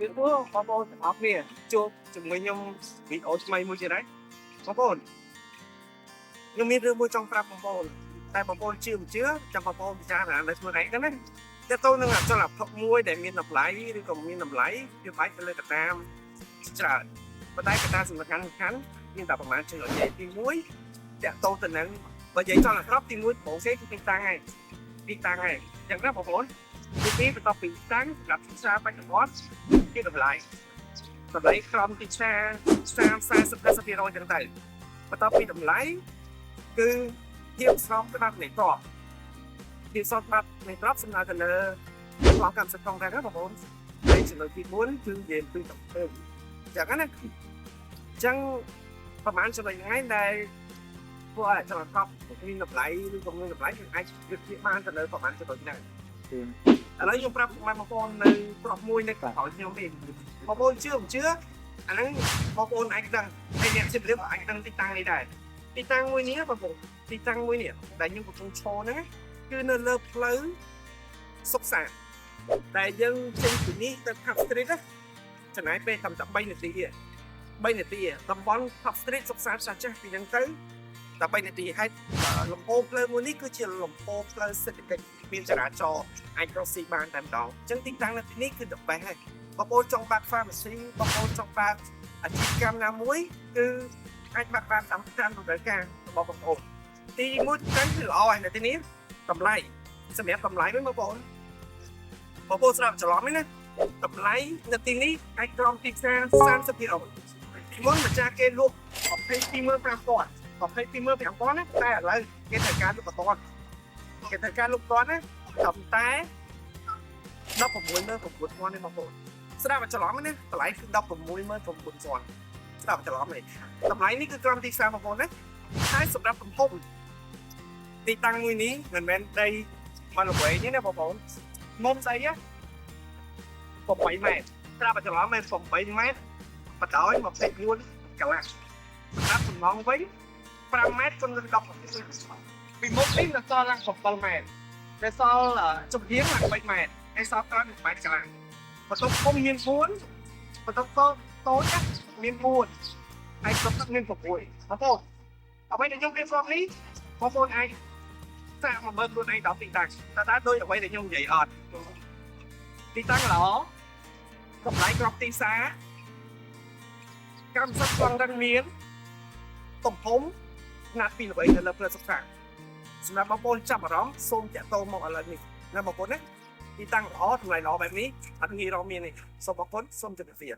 វាព្រោះបងប្អូនទាំងអស់គ្នាជួបជាមួយខ្ញុំវីដេអូថ្មីមួយទៀតហើយបងប្អូនខ្ញុំមានរឿងមួយចង់ប្រាប់បងប្អូនតែបងប្អូនជឿមិនជឿចាំបងប្អូនពិចារណាលើខ្លួនឯងទៅណាតែទៅនឹងអចលអភ័ព្វមួយដែលមានតម្លៃឬក៏មានតម្លៃវាបាច់ទៅលើកត្តាច្រើនប៉ុន្តែកត្តាសំខាន់មានតែប្រហែលជានិយាយទី1តាក់ទងទៅនឹងបើនិយាយចង់អាក្រក់ទី1បងសេគឺទីតាំងហើយទីតាំងហើយអញ្ចឹងណាបងប្អូនទី2បន្ទាប់ពីតាំងសម្រាប់ទីផ្សារបច្ចុប្បន្នគឺតម្លៃក្រមទីផ្សារ30-40% អញ្ចឹងទៅបន្ទាប់ពីតម្លៃគឺភាពស្របច្បាប់នៃទ្រព្យភាពស្របច្បាប់នៃទ្រព្យសំដៅទៅលើប្រព័ន្ធកម្មសិទ្ធិផងដែរណាបងប្អូនហើយចំណុចទី4គឺនិយាយពីតំណែងអញ្ចឹងណាអញ្ចឹងប្រហែលចំណុចហ្នឹងដែលពួកអាចចង់កប់មានតម្លៃឬក៏មានតម្លៃគឺអាចវិភាគបានទៅលើប្រហែលចំណុចហ្នឹងឥឡូវខ្ញុំប្រាប់បងប្អូននៅប្រាប់មួយនៅក្រោយខ្ញុំនេះបងប្អូនជឿមិនជឿអាហ្នឹងបងប្អូនអាចដឹងហើយអ្នកជិះរៀបអាចដឹងទីតាំងនេះដែរទីតាំងមួយនេះបងប្អូនទីតាំងមួយនេះដែលខ្ញុំកំពុងឈរហ្នឹងគឺនៅលើផ្លូវសុកសាតែយើងចេញពីនេះទៅ Park Street ណាចំណាយពេលត្រឹមតែ3នាទីទេ3នាទីតំបន់ Park Street សុកសាផ្សារចាស់ពីហ្នឹងទៅតែ3នាទីហើយលំហផ្លូវមួយនេះគឺជាលំហផ្លូវសេដ្ឋកិច្ចមានចរាចរណ៍អាចរកស៊ីបានតែម្ដងអញ្ចឹងទីតាំងនៅទីនេះគឺ the best ហើយបងប្អូនចង់បាក់ pharmacy បងប្អូនចង់បាក់អាជីវកម្មណាមួយគឺអាចបាក់បានតាមតម្រូវការរបស់បងប្អូនទី1ទីតាំងគឺល្អហើយនៅទីនេះតម្លៃសម្រាប់តម្លៃវិញបងប្អូនស្រាប់ច្រឡំហ្នឹងណាតម្លៃនៅទីនេះអាចក្រោមទីផ្សារ30%មុនម្ចាស់គេលក់22,500 22,500ណាតែឥឡូវគេត្រូវការលក់បន្តគេត្រូវការលក់បន្តណាត្រឹមតែ16,900ទេបងប្អូនស្ដាប់ច្រឡំណាតម្លៃគឺ16,900ស្ដាប់ច្រឡំនេះតម្លៃនេះគឺក្រោមទីផ្សារបងប្អូនណាហើយសម្រាប់ទំហំទីតាំងមួយនេះមិនមែនដីមកល្វែងទេណាបងប្អូនមុំស្អី8 ម៉ែត្រស្ដាប់ច្រឡំមែន8 ម៉ែត្របដោយ24កន្លះសម្រាប់សំណងវិញ5 ម៉ែត្រគុណនឹង10ពីមុខនេះដល់សល់ឡើង7 ម៉ែត្រតែសល់ជំហៀងឡើង3 ម៉ែត្រហើយសល់ក្រោយ1 ម៉ែត្រកន្លះបន្ទប់ធំមាន4បន្ទប់តូចមាន4ហើយបន្ទប់ទឹកមាន6បងប្អូនអ្វីដែលខ្ញុំរៀបរាប់នេះបងប្អូនអាចសាកមកមើលខ្លួនឯងដល់ទីតាំងតើដូចអ្វីដែលខ្ញុំនិយាយអត់ទីតាំងល្អកម្លាំងក្របទីផ្សារកម្មសិទ្ធិស្វែងរកមានទំហំណាត់ពីល្បីនៅលើផ្លូវសិក្សាសម្រាប់បងប្អូនចាប់អារម្មណ៍សូមតាក់ទងមកឥឡូវនេះណាបងប្អូនណាទីតាំងល្អតម្លៃល្អបែបនេះអត់ងាយរកមានទេសូមបងប្អូនសូមជម្រាបលា